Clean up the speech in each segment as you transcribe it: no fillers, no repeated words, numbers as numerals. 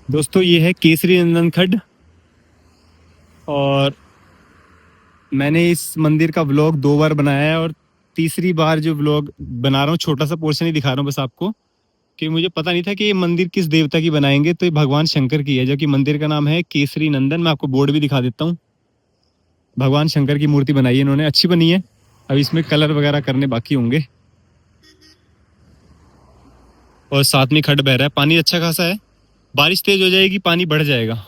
दोस्तों ये है केसरी नंदन खड्ड। और मैंने इस मंदिर का व्लॉग 2 बार बनाया है और तीसरी बार जो व्लॉग बना रहा हूँ, छोटा सा पोर्शन ही दिखा रहा हूँ बस आपको, कि मुझे पता नहीं था कि ये मंदिर किस देवता की बनाएंगे। तो ये भगवान शंकर की है, जो कि मंदिर का नाम है केसरी नंदन। मैं आपको बोर्ड भी दिखा देता हूँ। भगवान शंकर की मूर्ति बनाई है इन्होंने, अच्छी बनी है। अब इसमें कलर वगैरह करने बाकी होंगे। और साथ में खड्ड बह रहा है, पानी अच्छा खासा है। बारिश तेज हो जाएगी, पानी बढ़ जाएगा।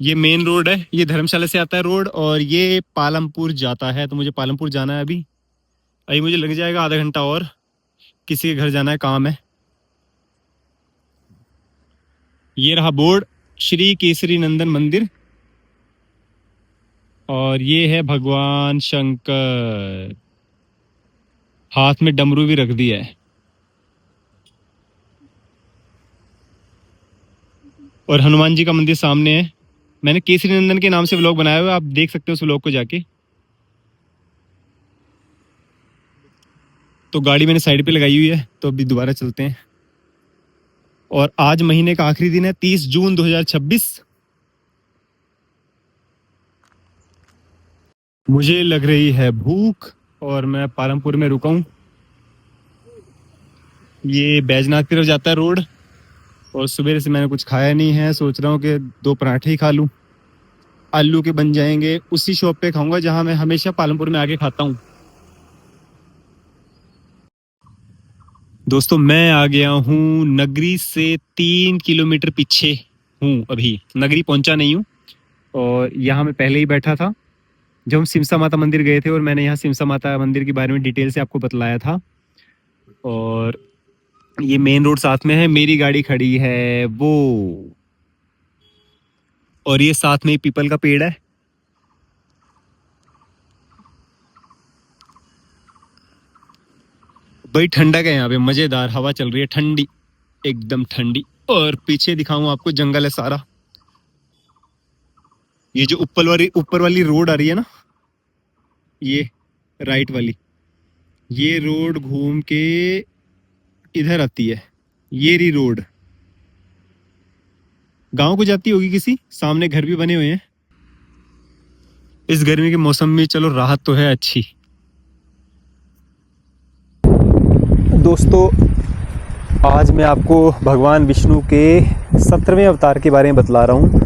ये मेन रोड है, ये धर्मशाला से आता है रोड, और ये पालमपुर जाता है। तो मुझे पालमपुर जाना है अभी मुझे लग जाएगा आधा घंटा और। किसी के घर जाना है, काम है। ये रहा बोर्ड, श्री केसरी नंदन मंदिर। और ये है भगवान शंकर, हाथ में डमरू भी रख दिया है। और हनुमान जी का मंदिर सामने है। मैंने केसरी नंदन के नाम से व्लॉग बनाया हुआ है, आप देख सकते हो उस व्लॉग को जाके। तो गाड़ी मैंने साइड पे लगाई हुई है, तो अभी दोबारा चलते हैं। और आज महीने का आखिरी दिन है, 30 जून 2026। मुझे लग रही है भूख और मैं पालमपुर में रुका हूँ। ये बैजनाथ की तरफ जाता है रोड। और सुबह से मैंने कुछ खाया नहीं है, सोच रहा हूँ कि 2 पराठे ही खा लूँ। आलू के बन जाएंगे, उसी शॉप पे खाऊंगा जहाँ मैं हमेशा पालमपुर में आके खाता हूँ। दोस्तों मैं आ गया हूँ नगरी से 3 किलोमीटर पीछे हूँ, अभी नगरी पहुंचा नहीं हूँ। और यहाँ मैं पहले ही बैठा था जब हम सिमसा माता मंदिर गए थे, और मैंने यहाँ सिमसा माता मंदिर के बारे में डिटेल से आपको बतलाया था। और ये मेन रोड साथ में है, मेरी गाड़ी खड़ी है वो। और ये साथ में ही पीपल का पेड़ है। बड़ी ठंडक है यहाँ पे, मजेदार हवा चल रही है, ठंडी, एकदम ठंडी। और पीछे दिखाऊं आपको, जंगल है सारा। ये जो ऊपर वाली रोड आ रही है ना, ये राइट वाली, ये रोड घूम के इधर आती है। ये रही रोड, गांव को जाती होगी किसी। सामने घर भी बने हुए हैं। इस गर्मी के मौसम में चलो राहत तो है अच्छी। दोस्तों आज मैं आपको भगवान विष्णु के 17वें अवतार के बारे में बतला रहा हूँ,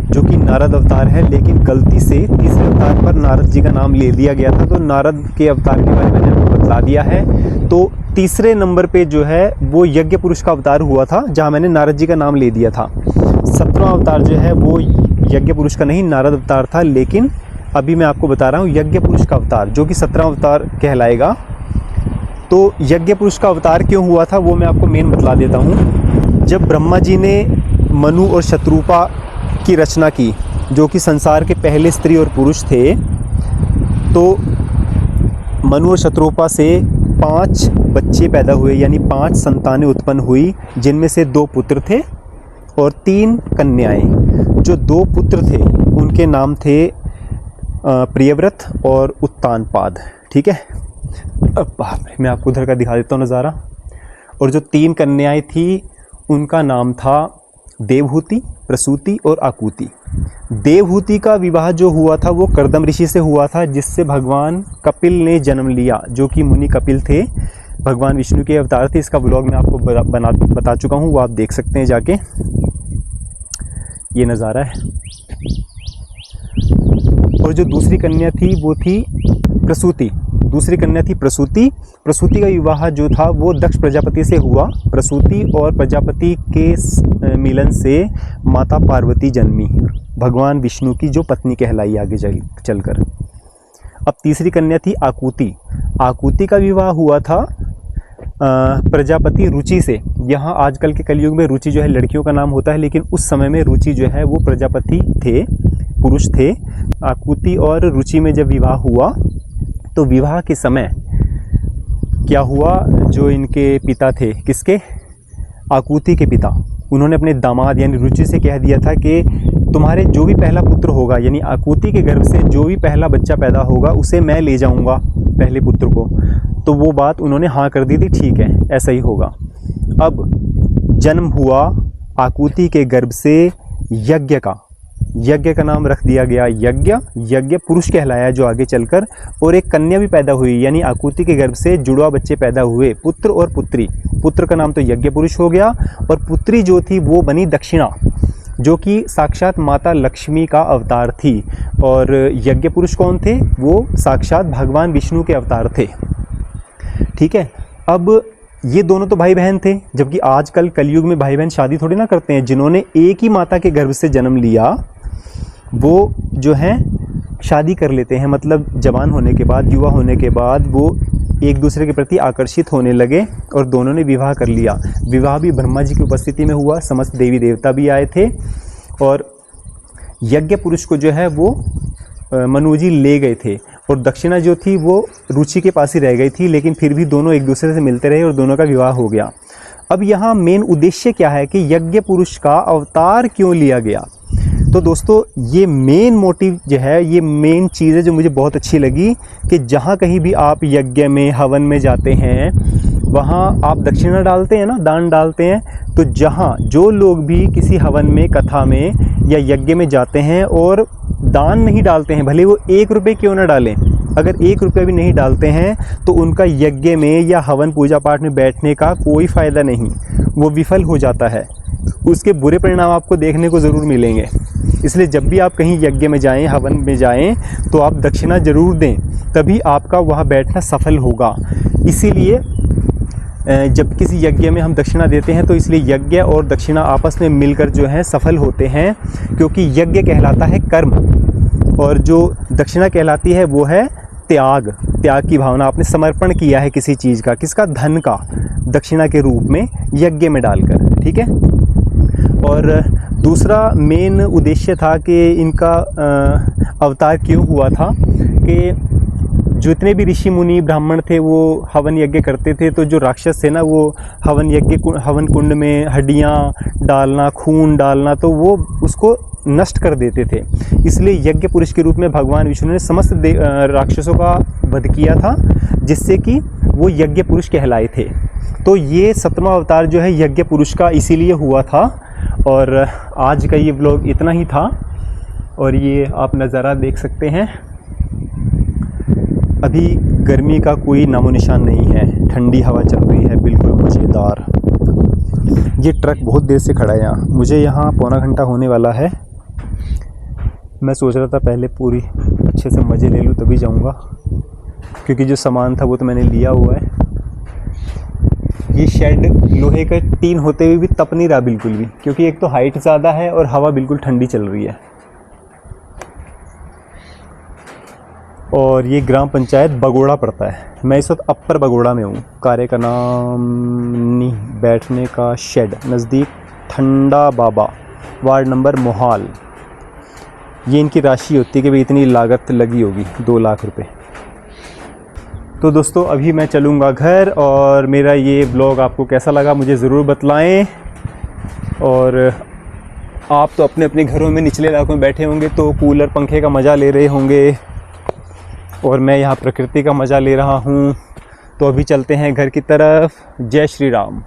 जो कि नारद अवतार है। लेकिन गलती से तीसरे अवतार पर नारद जी का नाम ले दिया गया था, तो नारद के अवतार के बारे में मैंने आपको बतला दिया है। तो तीसरे नंबर पे जो है वो यज्ञ पुरुष का अवतार हुआ था, जहाँ मैंने नारद जी का नाम ले दिया था। 17वां अवतार जो है वो यज्ञ पुरुष का नहीं, नारद अवतार था। लेकिन अभी मैं आपको बता रहा हूँ यज्ञ पुरुष का अवतार, जो कि 17वां अवतार कहलाएगा। तो यज्ञ पुरुष का अवतार क्यों हुआ था वो मैं आपको मेन बतला देता हूँ। जब ब्रह्मा जी ने मनु और शत्रुपा की रचना की, जो कि संसार के पहले स्त्री और पुरुष थे, तो मनु और शत्रुपा से 5 बच्चे पैदा हुए, यानी 5 संतानें उत्पन्न हुई, जिनमें से 2 पुत्र थे और 3 कन्याएं। जो 2 पुत्र थे उनके नाम थे प्रियव्रत और उत्तानपाद। ठीक है, अब मैं आपको उधर का दिखा देता हूँ नज़ारा। और जो 3 कन्याएं थी उनका नाम था देवहूति, प्रसूति और आकुति। देवहूति का विवाह जो हुआ था वो कर्दम ऋषि से हुआ था, जिससे भगवान कपिल ने जन्म लिया, जो कि मुनि कपिल थे, भगवान विष्णु के अवतार थे। इसका ब्लॉग मैं आपको बता चुका हूँ, वो आप देख सकते हैं जाके। ये नज़ारा है। और जो दूसरी कन्या थी वो थी प्रसूति। दूसरी कन्या थी प्रसूति। प्रसूति का विवाह जो था वो दक्ष प्रजापति से हुआ। प्रसूति और प्रजापति के मिलन से माता पार्वती जन्मी, भगवान विष्णु की जो पत्नी कहलाई आगे चलकर। अब तीसरी कन्या थी आकुति। आकुति का विवाह हुआ था प्रजापति रुचि से। यहाँ आजकल के कलयुग में रुचि जो है लड़कियों का नाम होता है, लेकिन उस समय में रुचि जो है वो प्रजापति थे, पुरुष थे। आकुति और रुचि में जब विवाह हुआ तो विवाह के समय क्या हुआ, जो इनके पिता थे, किसके, आकुति के पिता, उन्होंने अपने दामाद यानी रुचि से कह दिया था कि तुम्हारे जो भी पहला पुत्र होगा, यानी आकुति के गर्भ से जो भी पहला बच्चा पैदा होगा उसे मैं ले जाऊंगा, पहले पुत्र को। तो वो बात उन्होंने हाँ कर दी थी, ठीक है ऐसा ही होगा। अब जन्म हुआ आकुति के गर्भ से यज्ञ का। यज्ञ का नाम रख दिया गया यज्ञ। यज्ञ पुरुष कहलाया जो आगे चलकर, और एक कन्या भी पैदा हुई, यानी आकुति के गर्भ से जुड़वा बच्चे पैदा हुए, पुत्र और पुत्री। पुत्र का नाम तो यज्ञ पुरुष हो गया, और पुत्री जो थी वो बनी दक्षिणा, जो कि साक्षात माता लक्ष्मी का अवतार थी। और यज्ञ पुरुष कौन थे? वो साक्षात भगवान विष्णु के अवतार थे। ठीक है, अब ये दोनों तो भाई बहन थे, जबकि आजकल कलयुग में भाई बहन शादी थोड़ी ना करते हैं। जिन्होंने एक ही माता के गर्भ से जन्म लिया वो जो हैं शादी कर लेते हैं, मतलब जवान होने के बाद, युवा होने के बाद वो एक दूसरे के प्रति आकर्षित होने लगे और दोनों ने विवाह कर लिया। विवाह भी ब्रह्मा जी की उपस्थिति में हुआ, समस्त देवी देवता भी आए थे, और यज्ञ पुरुष को जो है वो मनु जी ले गए थे, और दक्षिणा जो थी वो रुचि के पास ही रह गई थी, लेकिन फिर भी दोनों एक दूसरे से मिलते रहे और दोनों का विवाह हो गया। अब यहाँ मेन उद्देश्य क्या है कि यज्ञ पुरुष का अवतार क्यों लिया गया? तो दोस्तों ये मेन मोटिव जो है, ये मेन चीज़ है जो मुझे बहुत अच्छी लगी, कि जहाँ कहीं भी आप यज्ञ में, हवन में जाते हैं, वहाँ आप दक्षिणा डालते हैं ना, दान डालते हैं। तो जहाँ जो लोग भी किसी हवन में, कथा में या यज्ञ में जाते हैं और दान नहीं डालते हैं, भले वो 1 रुपये क्यों ना डालें, अगर 1 रुपया भी नहीं डालते हैं तो उनका यज्ञ में या हवन पूजा पाठ में बैठने का कोई फ़ायदा नहीं, वो विफल हो जाता है। उसके बुरे परिणाम आपको देखने को ज़रूर मिलेंगे। इसलिए जब भी आप कहीं यज्ञ में जाएं, हवन में जाएं, तो आप दक्षिणा ज़रूर दें, तभी आपका वहाँ बैठना सफल होगा। इसीलिए जब किसी यज्ञ में हम दक्षिणा देते हैं तो इसलिए यज्ञ और दक्षिणा आपस में मिलकर जो है सफल होते हैं, क्योंकि यज्ञ कहलाता है कर्म, और जो दक्षिणा कहलाती है वो है त्याग। त्याग की भावना, आपने समर्पण किया है किसी चीज़ का, किसका? धन का, दक्षिणा के रूप में यज्ञ में डालकर। ठीक है, और दूसरा मेन उद्देश्य था कि इनका अवतार क्यों हुआ था, कि जितने भी ऋषि मुनि ब्राह्मण थे वो हवन यज्ञ करते थे, तो जो राक्षस थे ना वो हवन कुंड में हड्डियाँ डालना, खून डालना, तो वो उसको नष्ट कर देते थे। इसलिए यज्ञ पुरुष के रूप में भगवान विष्णु ने समस्त राक्षसों का वध किया था, जिससे कि वो यज्ञ पुरुष कहलाए थे। तो ये 7वां अवतार जो है यज्ञ पुरुष का इसीलिए हुआ था। और आज का ये व्लॉग इतना ही था, और ये आप नज़ारा देख सकते हैं। अभी गर्मी का कोई नामो निशान नहीं है, ठंडी हवा चल रही है, बिल्कुल मज़ेदार। ये ट्रक बहुत देर से खड़ा है यहाँ, मुझे यहाँ पौना घंटा होने वाला है। मैं सोच रहा था पहले पूरी अच्छे से मज़े ले लूँ तभी जाऊँगा, क्योंकि जो सामान था वो तो मैंने लिया हुआ है। ये शेड लोहे का टीन होते हुए भी तप नहीं रहा बिल्कुल भी, क्योंकि एक तो हाइट ज़्यादा है और हवा बिल्कुल ठंडी चल रही है। और ये ग्राम पंचायत बगोड़ा पड़ता है। मैं इस वक्त अपर बगोड़ा में हूँ। कार्य का नाम नहीं, बैठने का शेड, नज़दीक ठंडा बाबा, वार्ड नंबर मोहाल। ये इनकी राशि होती है कि भाई इतनी लागत लगी होगी, 2 लाख रुपए। तो दोस्तों अभी मैं चलूँगा घर, और मेरा ये ब्लॉग आपको कैसा लगा मुझे ज़रूर बतलाएं। और आप तो अपने अपने घरों में निचले इलाकों में बैठे होंगे तो कूलर पंखे का मज़ा ले रहे होंगे, और मैं यहाँ प्रकृति का मज़ा ले रहा हूँ। तो अभी चलते हैं घर की तरफ। जय श्री राम।